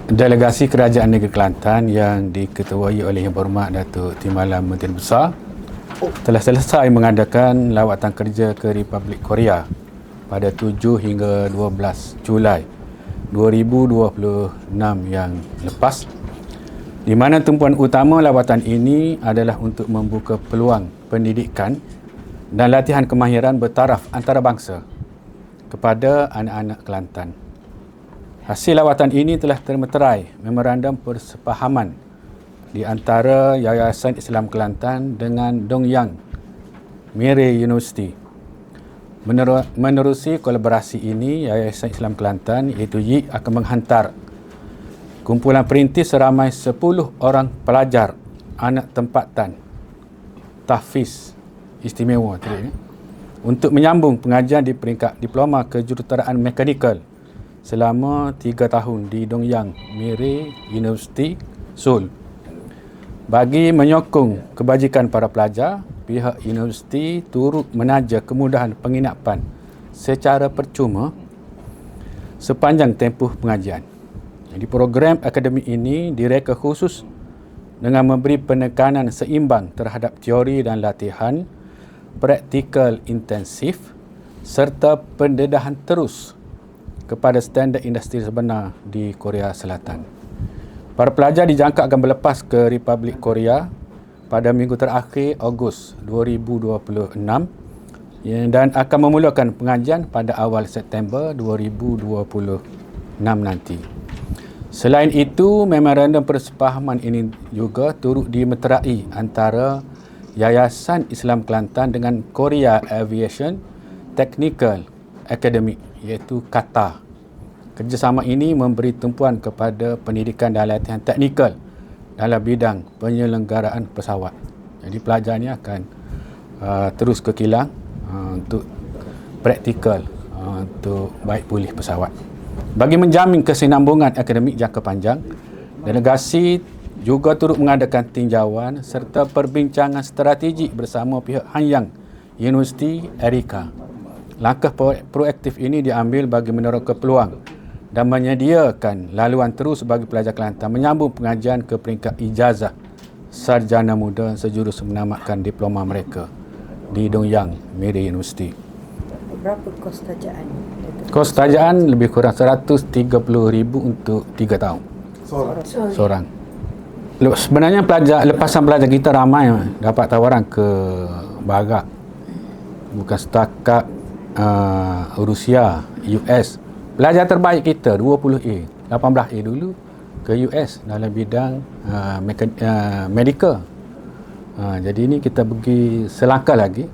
Delegasi Kerajaan Negeri Kelantan yang diketuai oleh Yang Berhormat Datuk Timbalan Menteri Besar telah selesai mengadakan lawatan kerja ke Republik Korea pada 7 hingga 12 Julai 2026 yang lepas, di mana tumpuan utama lawatan ini adalah untuk membuka peluang pendidikan dan latihan kemahiran bertaraf antarabangsa kepada anak-anak Kelantan. Hasil lawatan ini telah termeterai memorandum persefahaman di antara Yayasan Islam Kelantan dengan Dong Yang Miri University. Menerusi kolaborasi ini, Yayasan Islam Kelantan iaitu YIK akan menghantar kumpulan perintis seramai 10 orang pelajar anak tempatan tahfiz istimewa untuk menyambung pengajian di peringkat diploma kejuruteraan mekanikal selama 3 tahun di Dong Yang Miri University, Seoul. Bagi menyokong kebajikan para pelajar, pihak universiti turut menaja kemudahan penginapan secara percuma sepanjang tempoh pengajian. Jadi program akademik ini direka khusus dengan memberi penekanan seimbang terhadap teori dan latihan praktikal intensif serta pendedahan terus kepada standard industri sebenar di Korea Selatan. Para pelajar dijangka akan berlepas ke Republik Korea pada minggu terakhir Ogos 2026 dan akan memulakan pengajian pada awal September 2026 nanti. Selain itu, memorandum persefahaman ini juga turut dimeterai antara Yayasan Islam Kelantan dengan Korea Aviation Technical Academy iaitu KATA. Kerjasama ini memberi tumpuan kepada pendidikan dan latihan teknikal dalam bidang penyelenggaraan pesawat. Jadi pelajar ini akan terus ke kilang untuk praktikal untuk baik pulih pesawat. Bagi menjamin kesinambungan akademik jangka panjang, delegasi juga turut mengadakan tinjauan serta perbincangan strategik bersama pihak Hanyang University Erika. Langkah proaktif ini diambil bagi meneroka peluang dan menyediakan laluan terus bagi pelajar Kelantan menyambung pengajian ke peringkat ijazah sarjana muda sejurus menamatkan diploma mereka di Dong Yang Miri University. Berapa kos tajaan? Kos tajaan lebih kurang 130,000 untuk 3 tahun. Seorang. Sebenarnya lepasan pelajar kita ramai dapat tawaran ke Barat. Bukan setakat Rusia, US. Pelajar terbaik kita 20A, 18A dulu ke US dalam bidang medical. Jadi ini kita pergi selangkah lagi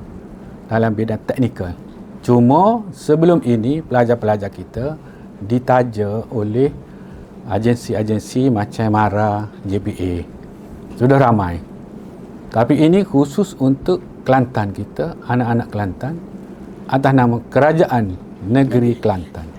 dalam bidang teknikal. Cuma sebelum ini pelajar-pelajar kita ditaja oleh agensi-agensi macam MARA, JPA. Sudah ramai. Tapi ini khusus untuk Kelantan kita, anak-anak Kelantan atas nama Kerajaan Negeri Kelantan.